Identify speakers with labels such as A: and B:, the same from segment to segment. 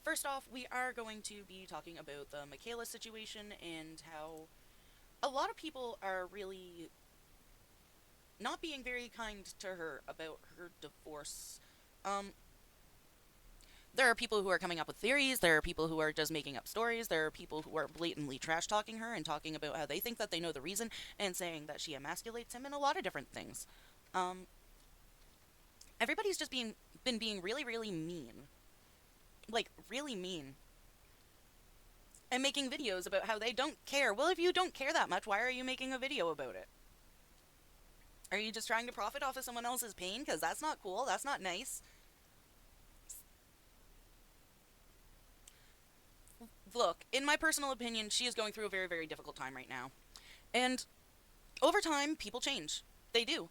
A: First off, we are going to be talking about the Mikayla situation and how a lot of people are really not being very kind to her about her divorce. Um, there are people who are coming up with theories, there are people who are just making up stories, there are people who are blatantly trash talking her and talking about how they think that they know the reason and saying that she emasculates him and a lot of different things. Um, everybody's just been being really, really mean. Like, really mean. And making videos about how they don't care. Well, if you don't care that much, why are you making a video about it? Are you just trying to profit off of someone else's pain? Because that's not cool. That's not nice. Look, in my personal opinion, she is going through a very, very difficult time right now. And over time, people change. They do.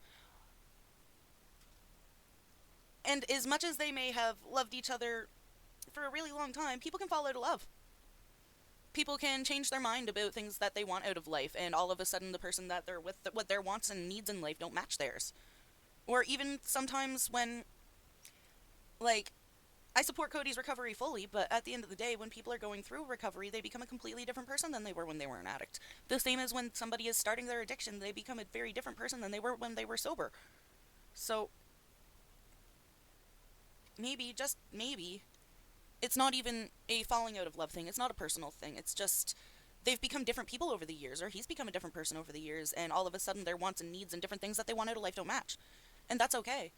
A: And as much as they may have loved each other for a really long time, people can fall out of love. People can change their mind about things that they want out of life, and all of a sudden, the person that they're with, what their wants and needs in life don't match theirs. Or even sometimes when, like, I support Cody's recovery fully, but at the end of the day, when people are going through recovery, they become a completely different person than they were when they were an addict. The same as when somebody is starting their addiction, they become a very different person than they were when they were sober. So, maybe, just maybe, it's not even a falling out of love thing. It's not a personal thing. It's just they've become different people over the years, or he's become a different person over the years, and all of a sudden their wants and needs and different things that they want out of life don't match. And that's okay.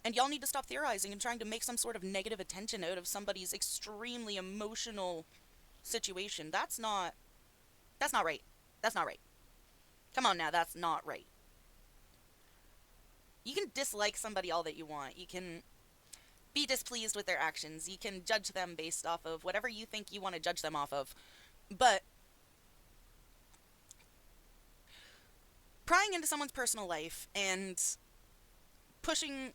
A: And y'all need to stop theorizing and trying to make some sort of negative attention out of somebody's extremely emotional situation. That's not right. That's not right. Come on now, that's not right. You can dislike somebody all that you want. You can be displeased with their actions. You can judge them based off of whatever you think you want to judge them off of. But prying into someone's personal life and pushing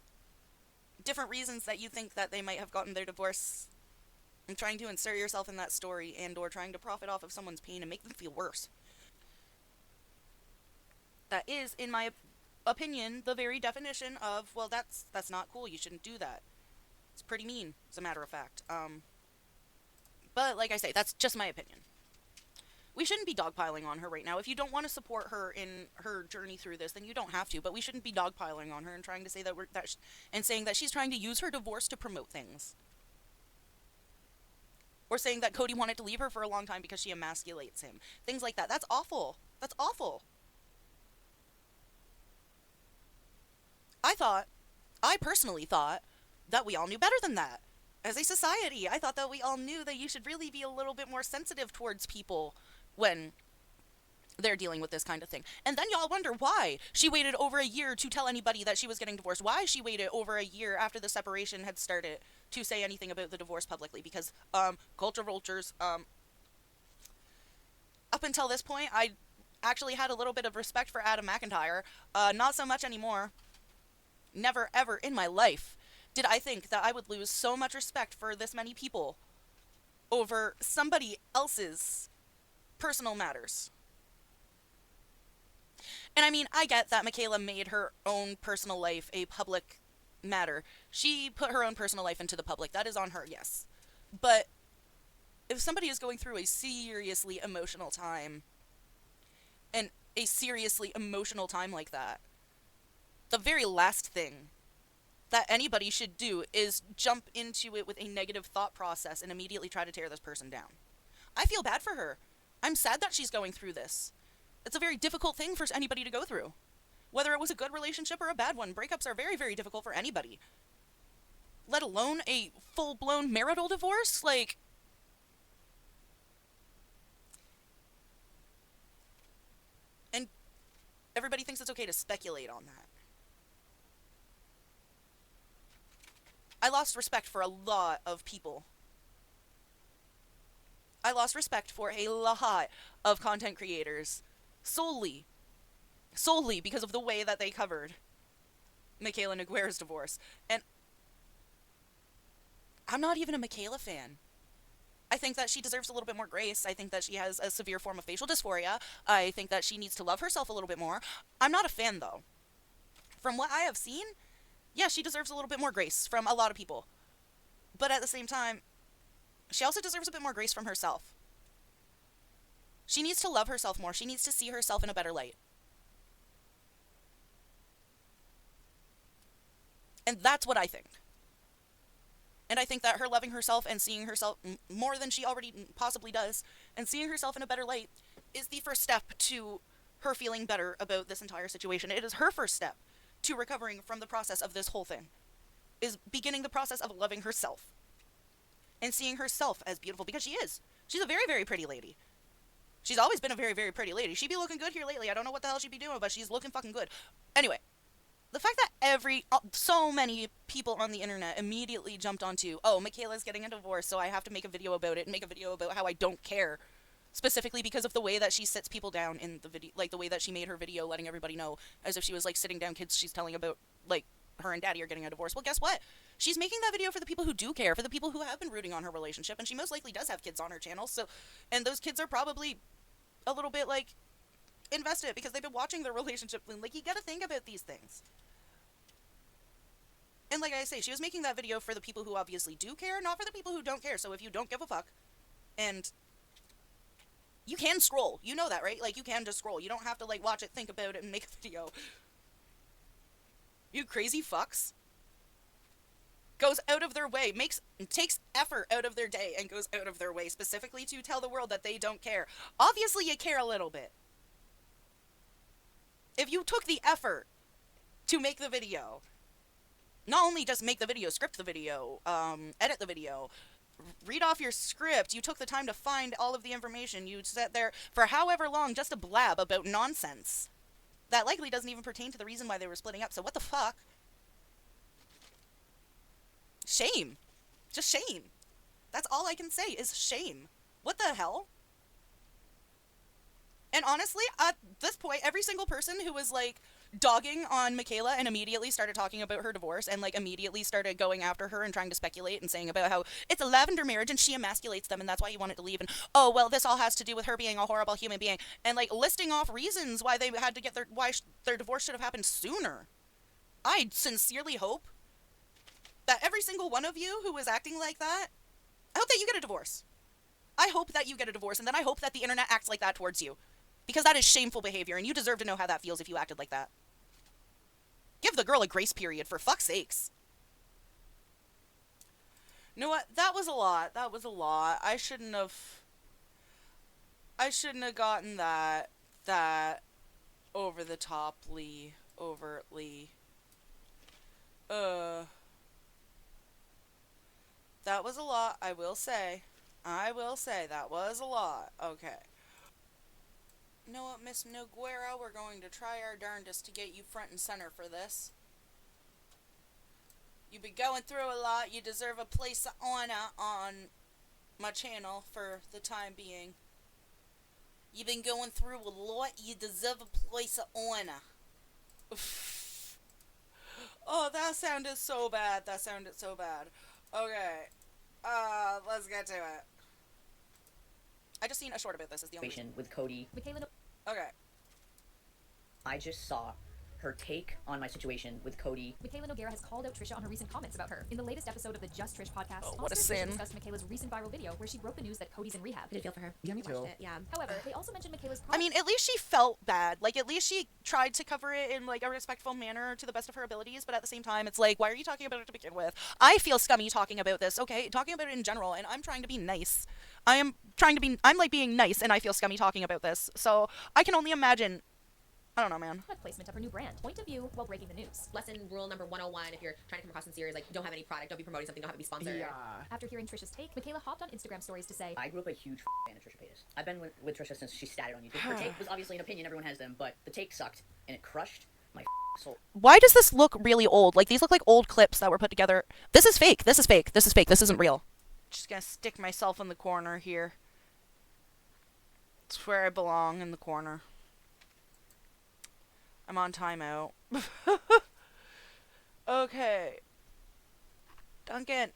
A: different reasons that you think that they might have gotten their divorce and trying to insert yourself in that story and or trying to profit off of someone's pain and make them feel worse. That is, in my opinion, the very definition of, well, that's not cool. You shouldn't do that. It's pretty mean, as a matter of fact. But like I say, that's just my opinion. We shouldn't be dogpiling on her right now. If you don't want to support her in her journey through this, then you don't have to. But we shouldn't be dogpiling on her and trying to say that and saying that she's trying to use her divorce to promote things, or saying that Cody wanted to leave her for a long time because she emasculates him. Things like that. That's awful. That's awful. I thought, I personally thought, that we all knew better than that. As a society, I thought that we all knew that you should really be a little bit more sensitive towards people when they're dealing with this kind of thing. And then y'all wonder why she waited over a year to tell anybody that she was getting divorced. Why she waited over a year after the separation had started to say anything about the divorce publicly. Because, culture vultures, up until this point, I actually had a little bit of respect for Adam McIntyre. Not so much anymore. Never, ever in my life did I think that I would lose so much respect for this many people over somebody else's personal matters. And I mean, I get that Mikayla made her own personal life a public matter. She put her own personal life into the public. That is on her, yes. But if somebody is going through a seriously emotional time, and a seriously emotional time like that, the very last thing that anybody should do is jump into it with a negative thought process and immediately try to tear this person down. I feel bad for her. I'm sad that she's going through this. It's a very difficult thing for anybody to go through. Whether it was a good relationship or a bad one, breakups are very, very difficult for anybody. Let alone a full-blown marital divorce? Like, and everybody thinks it's okay to speculate on that. I lost respect for a lot of people. I lost respect for a lot of content creators solely, solely because of the way that they covered Mikayla Noguera's divorce. And I'm not even a Mikayla fan. I think that she deserves a little bit more grace. I think that she has a severe form of facial dysphoria. I think that she needs to love herself a little bit more. I'm not a fan, though. From what I have seen, yeah, she deserves a little bit more grace from a lot of people. But at the same time, She also deserves a bit more grace from herself. She needs to love herself more. She needs to see herself in a better light. And that's what I think. And I think that her loving herself and seeing herself more than she already possibly does, and seeing herself in a better light, is the first step to her feeling better about this entire situation. It is her first step to recovering from the process of this whole thing, is beginning the process of loving herself and seeing herself as beautiful, because she is. She's a very, very pretty lady. She's always been a very, very pretty lady. She be looking good here lately. I don't know what the hell she be doing, but she's looking fucking good. Anyway, the fact that so many people on the internet immediately jumped onto, oh, Mikayla's getting a divorce, so I have to make a video about it and make a video about how I don't care, specifically because of the way that she sits people down in the video, like the way that she made her video letting everybody know as if she was like sitting down kids she's telling about, like, her and daddy are getting a divorce. Well, guess what? She's making that video for the people who do care, for the people who have been rooting on her relationship, and she most likely does have kids on her channel, so, and those kids are probably a little bit, like, invested because they've been watching their relationship. Like, you gotta think about these things. And like I say, she was making that video for the people who obviously do care, not for the people who don't care. So if you don't give a fuck, and you can scroll, you know that, right? Like, you can just scroll. You don't have to, like, watch it, think about it, and make a video. You crazy fucks. Goes out of their way, takes effort out of their day and goes out of their way specifically to tell the world that they don't care. Obviously, you care a little bit. If you took the effort to make the video, not only just make the video, script the video, edit the video, read off your script, you took the time to find all of the information, you sat there for however long just to blab about nonsense that likely doesn't even pertain to the reason why they were splitting up. So what the fuck? Shame. Just shame. That's all I can say is shame. What the hell? And honestly, at this point, every single person who was, like, dogging on Mikayla and immediately started talking about her divorce and, like, immediately started going after her and trying to speculate and saying about how it's a lavender marriage and she emasculates them and that's why he wanted to leave, and, oh, well, this all has to do with her being a horrible human being, and, like, listing off reasons why they had to get why their divorce should have happened sooner. I sincerely hope that every single one of you who was acting like that, I hope that you get a divorce. I hope that you get a divorce, and then I hope that the internet acts like that towards you. Because that is shameful behavior, and you deserve to know how that feels if you acted like that. Give the girl a grace period, for fuck's sakes. You know what? That was a lot. That was a lot. I shouldn't have gotten that over the toply, overtly. That was a lot, I will say. I will say that was a lot. Okay. You know what, Miss Noguara? We're going to try our darndest to get you front and center for this. You've been going through a lot. You deserve a place of honor on my channel for the time being. You've been going through a lot. You deserve a place of honor. Oh, that sounded so bad. That sounded so bad. Okay. Let's get to it. I just seen a short about this. Is the only reason.
B: With Cody.
A: Mikayla. Okay.
B: I just saw her take on my situation with Cody.
C: Mikayla Noguara has called out Trisha on her recent comments about her. In the latest episode of the Just Trish podcast,
A: oh, what a sin.
C: discussed Mikayla's recent viral video where she broke the news that Cody's in rehab.
D: I did feel for her.
E: Yeah, me too.
D: Yeah.
C: However, they also mentioned Mikayla's
A: I mean, at least she felt bad. Like, at least she tried to cover it in, like, a respectful manner to the best of her abilities, but at the same time, it's like, why are you talking about it to begin with? I feel scummy talking about this, okay? Talking about it in general, and I'm trying to be nice. I'm like being nice, and I feel scummy talking about this. So, I can only imagine. I don't know, man.
C: placement of her new brand. Point of view while breaking the news.
D: Lesson rule number 101, if you're trying to come across in series, like, you don't have any product, don't be promoting something, don't have it be sponsored.
E: Yeah.
C: After hearing Trisha's take, Mikayla hopped on Instagram stories to say,
B: I grew up a huge fan of Trisha Paytas. I've been with Trisha since she started on YouTube. Her take was obviously an opinion, everyone has them, but the take sucked, and it crushed my soul.
A: Why does this look really old? Like, these look like old clips that were put together. This is fake. This is fake. This is fake. This isn't real. Just gonna stick myself in the corner here. It's where I belong, in the corner. I'm on timeout. Okay. Duncan,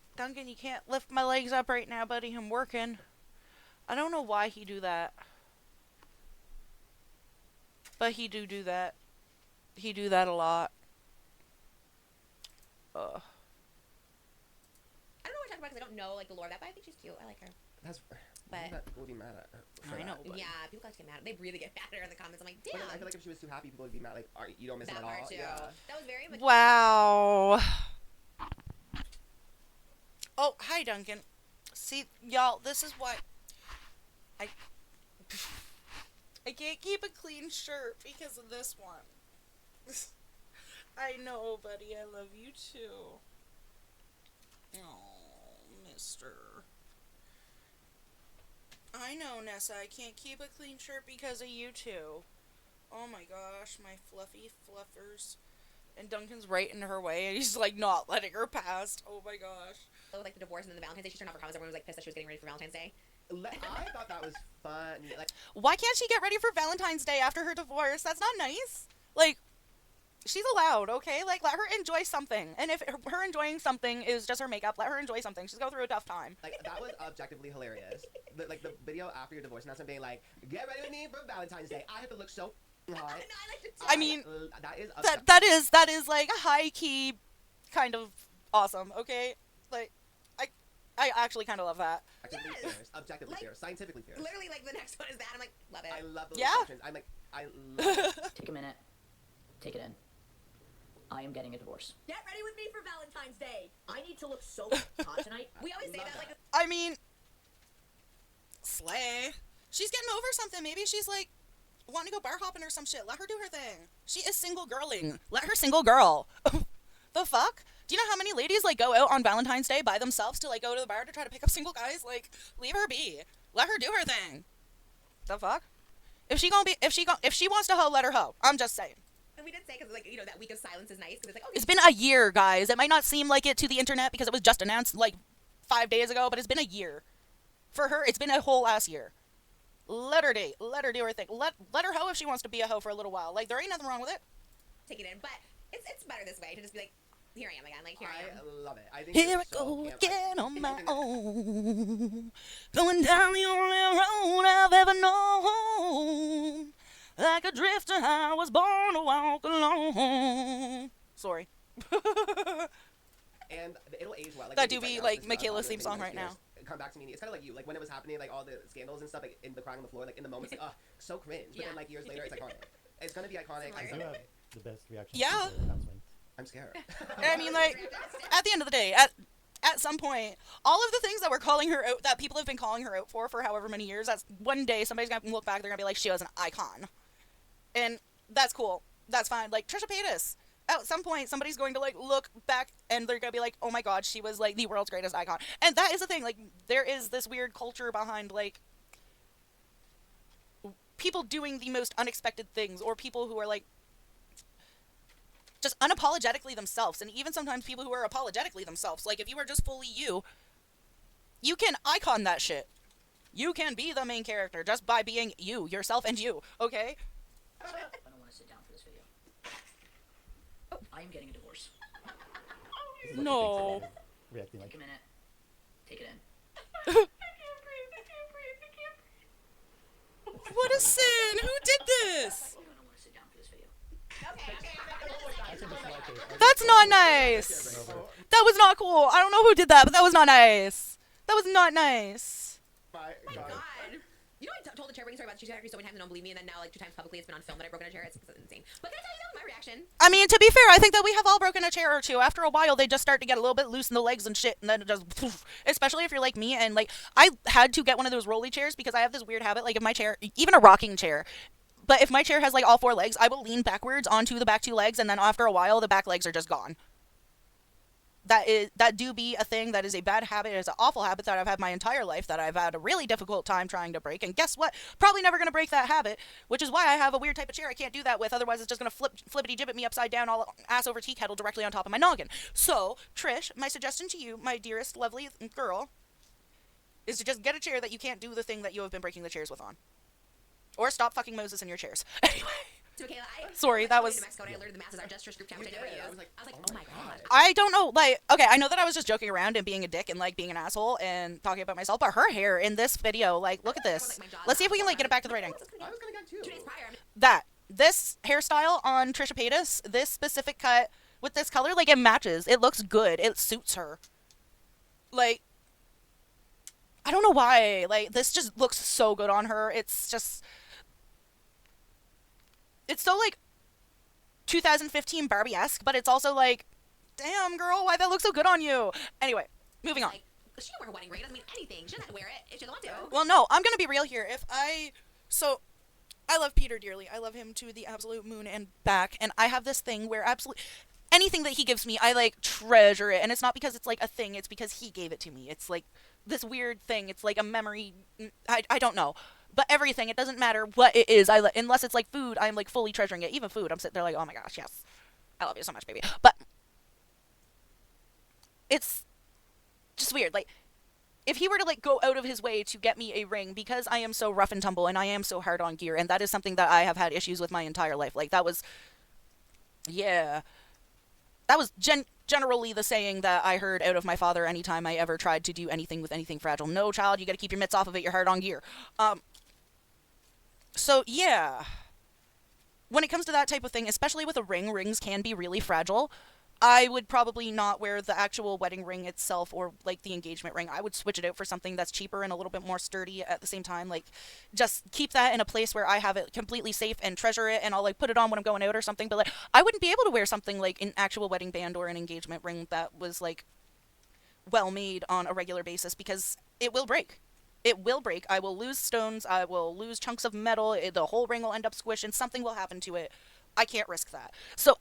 A: you can't lift my legs up right now, buddy. I'm working. I don't know why he do that. But he do that. He do that a lot.
D: I don't know what about because I don't know like the lore of that, but I think she's cute. I like her.
E: That's.
D: But-
E: That would be mad at her. for
A: I know,
E: that.
A: but-
D: Yeah, people guys get mad. They really get mad at her in the comments. I'm like,
E: But
D: damn.
E: then I feel like if she was too happy, people would be mad. Like, you don't miss it
D: That
E: at all.
D: part too.
E: Yeah.
D: That was very much.
A: Wow. Oh, hi, Duncan. See, y'all, this is why I can't keep a clean shirt because of this one. I know, buddy. I love you too. Oh, mister. I know, Nessa. I can't keep a clean shirt because of you two. Oh my gosh, my fluffy fluffers. And Duncan's right in her way, and he's like not letting her past. Oh my gosh.
D: Like the divorce and then the Valentine's Day, she turned off her comments. Everyone was like pissed that she was getting ready for Valentine's Day.
E: I thought that was fun. Like,
A: Why can't she get ready for Valentine's Day after her divorce? That's not nice. Like, she's allowed, okay? Like, let her enjoy something. And if her enjoying something is just her makeup, let her enjoy something. She's going through a tough time.
E: like that was objectively hilarious. The video after your divorce announcement being like, "Get ready with me for Valentine's Day. I have to look so hot."
D: No, I liked it too.
A: I mean,
E: that is
A: that is like high key kind of awesome, okay? Like, I actually kind of love that.
E: objectively
D: Yes.
E: fierce, objectively
D: Like,
E: fierce, scientifically fierce.
D: Literally, like the next one is that. I'm like, love it.
E: I love those
A: Yeah.
E: expressions. I'm like, I love it.
B: Take a minute. Take it in. I am getting a divorce.
F: Get ready with me for Valentine's Day. I need to look so hot tonight.
D: We always say
E: Love
D: that, like,
E: that.
A: I mean, slay. She's getting over something. Maybe she's like wanting to go bar hopping or some shit. Let her do her thing. She is single girling. Let her single girl. The fuck? Do you know how many ladies like go out on Valentine's Day by themselves to like go to the bar to try to pick up single guys? Like, leave her be. Let her do her thing. The fuck? If she wants to hoe, let her hoe. I'm just saying.
D: and we did say because like that week of silence is nice because it's like oh
A: It's been a year, guys. It might not seem like it to the internet because it was just announced like 5 days ago, but it's been a year. For her, it's been a whole ass year. Let her date. Let her do her thing. Let her hoe if she wants to be a hoe for a little while. Like, there ain't nothing wrong with it.
D: take it in, but it's better this way to just be like here I am again, like here I am.
E: I love it. I think
A: Here I
E: it's so
A: go
E: camp.
A: again on my own. Going down the only road I've ever known. Like a drifter, I was born to walk alone. Sorry.
E: And it'll age well. Like,
A: That
E: maybe
A: do be,
E: now,
A: like,
E: this is not
A: Michaela's
E: popular
A: theme
E: thing,
A: song
E: but
A: right now.
E: Come back to me. It's kind of like you. Like when it was happening, like all the scandals and stuff, like in the crying on the floor, like in the moment, it's like, so cringe. But
D: Yeah.
E: then like years later, it's iconic. It's gonna be iconic.
D: Hilarious.
E: I'm
G: You
E: sorry.
G: have the best reaction.
A: Yeah.
G: to the announcement.
E: I'm scared.
A: I mean, like, at the end of the day, at some point, all of the things that we're calling her out, that people have been calling her out for however many years, that's one day somebody's gonna look back, they're gonna be like, she was an icon. And that's cool. That's fine. Like, Trisha Paytas. At some point, somebody's going to, like, look back and they're gonna be like, oh my god, she was, like, the world's greatest icon. And that is the thing. Like, there is this weird culture behind, like, people doing the most unexpected things, or people who are, like, just unapologetically themselves, and even sometimes people who are apologetically themselves. Like, if you are just fully you, you can icon that shit. You can be the main character just by being you, yourself, and you, okay?
B: I don't want to sit down for this video. I am getting a divorce.
G: This is like
A: No.
G: the big celebrity reacting
B: Take
G: like
B: a minute. Take it in.
A: What a sin! Who did this?
B: I don't want to sit down for this video.
G: that's a dislike it.
A: That's not nice. That was not cool. I don't know who did that, but that was not nice. That was not nice.
E: My God.
D: God. You know, I told the chair breaking story about the cheese factory so many times and don't believe me, and then now like 2 times publicly it's been on film that I've broken a chair. It's insane. But can I tell you that was my reaction?
A: I mean, to be fair, I think that we have all broken a chair or two. After a while, they just start to get a little bit loose in the legs and shit, and then it just, poof. Especially if you're like me, and like, I had to get one of those rolly chairs because I have this weird habit, like if my chair, even a rocking chair, but if my chair has like all 4 legs, I will lean backwards onto the back 2 legs, and then after a while, the back legs are just gone. That do be a thing. That is a bad habit. It is an awful habit that I've had my entire life, that I've had a really difficult time trying to break. And guess what? Probably never going to break that habit, which is why I have a weird type of chair I can't do that with. Otherwise, it's just going to flippity jibbit me upside down, all ass over tea kettle directly on top of my noggin. So, Trish, my suggestion to you, my dearest, lovely girl, is to just get a chair that you can't do the thing that you have been breaking the chairs with on. Or stop fucking Moses in your chairs. Anyway.
D: So Michaela,
A: Sorry, that was-
D: to Mexico and I alerted the masses our gestures group chat, which I never
E: Yeah,
D: use.
E: I was like,
D: oh my god.
A: I don't know, like, okay, I know that I was just joking around and being a dick and, like, being an asshole and talking about myself, but her hair in this video, like, look at this. Let's see if we can, like, get it back to the right angle.
E: I was gonna get 2.
D: 2 days prior,
A: This hairstyle on Trisha Paytas, this specific cut with this color, like, it matches. It looks good. It suits her. Like, I don't know why. Like, this just looks so good on her. It's so, like, 2015 Barbie-esque, but it's also like, damn, girl, why that looks so good on you? Anyway, moving on.
D: Like, she don't wear a wedding ring. It doesn't mean anything. She doesn't have to wear it if she doesn't want to.
A: Well, no, I'm gonna be real here. So, I love Peter dearly. I love him to the absolute moon and back, and I have this thing where absolutely anything that he gives me, I, like, treasure it, and it's not because it's, like, a thing, it's because he gave it to me. It's, like, this weird thing. It's, like, a memory. I don't know. But everything, it doesn't matter what it is. Unless it's, like, food, I'm, like, fully treasuring it. Even food, I'm sitting there like, oh my gosh, yes. I love you so much, baby. But it's just weird. Like, if he were to, like, go out of his way to get me a ring, because I am so rough and tumble and I am so hard on gear, and that is something that I have had issues with my entire life. Like, that was, yeah, that was generally the saying that I heard out of my father anytime I ever tried to do anything with anything fragile. No, child, you gotta keep your mitts off of it. You're hard on gear. So yeah, when it comes to that type of thing, especially with a ring, rings can be really fragile. I would probably not wear the actual wedding ring itself or, like, the engagement ring. I would switch it out for something that's cheaper and a little bit more sturdy at the same time. Like, just keep that in a place where I have it completely safe and treasure it, and I'll, like, put it on when I'm going out or something. But, like, I wouldn't be able to wear something like an actual wedding band or an engagement ring that was, like, well made on a regular basis, because it will break. It will break. I will lose stones. I will lose chunks of metal. The whole ring will end up squished, and something will happen to it. I can't risk that. So,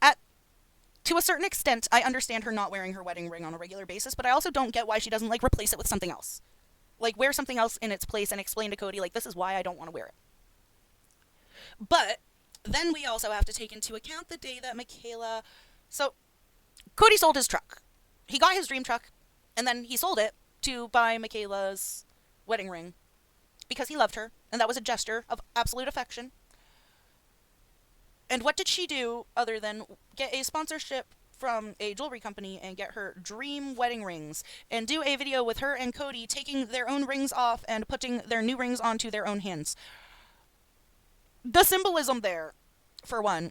A: to a certain extent, I understand her not wearing her wedding ring on a regular basis, but I also don't get why she doesn't, like, replace it with something else. Like, wear something else in its place and explain to Cody, like, this is why I don't want to wear it. But then we also have to take into account the day that Mikayla... So, Cody sold his truck. He got his dream truck, and then he sold it to buy Mikayla's wedding ring because he loved her, and that was a gesture of absolute affection. And what did she do other than get a sponsorship from a jewelry company and get her dream wedding rings and do a video with her and Cody taking their own rings off and putting their new rings onto their own hands? The symbolism there, for one,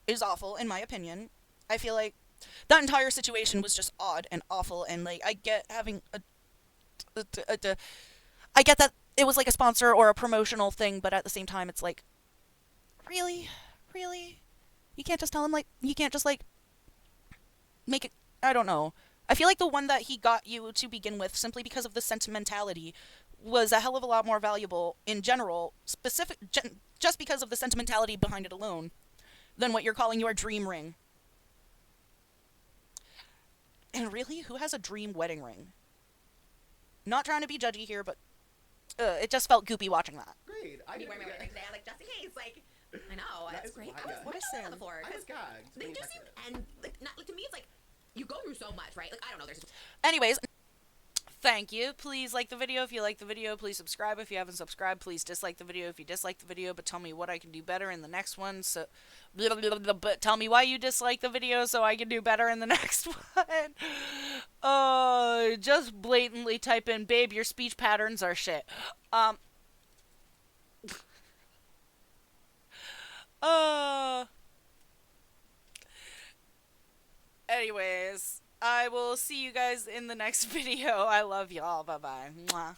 A: is awful, in my opinion. I feel like that entire situation was just odd and awful, and, like, I get having I get that it was, like, a sponsor or a promotional thing, but at the same time, it's like, really? Really? You can't just tell him, like, you can't just, like, make it, I don't know. I feel like the one that he got you to begin with, simply because of the sentimentality, was a hell of a lot more valuable in general, just because of the sentimentality behind it alone, than what you're calling your dream ring. And really, who has a dream wedding ring? Not trying to be judgy here, but it just felt goopy watching that.
E: Great. I
D: You wear my wedding ring today, like, just in case. Like, I know.
E: That
D: That's
E: is
D: great.
E: wild.
D: I was
A: What is
D: on
A: Sam?
D: the floor.
E: I
D: 'cause
E: was gagged.
D: They
E: Being
D: just seem,
E: affected.
D: and, like, not, like, to me, it's like, you go through so much, right? Like, I don't know. There's
A: Anyways, thank you. Please like the video if you like the video. Please subscribe if you haven't subscribed. Please dislike the video if you dislike the video, but tell me what I can do better in the next one. So, but tell me why you dislike the video so I can do better in the next one. Just blatantly type in, babe, your speech patterns are shit. Anyways, I will see you guys in the next video. I love y'all. Bye-bye. Mwah.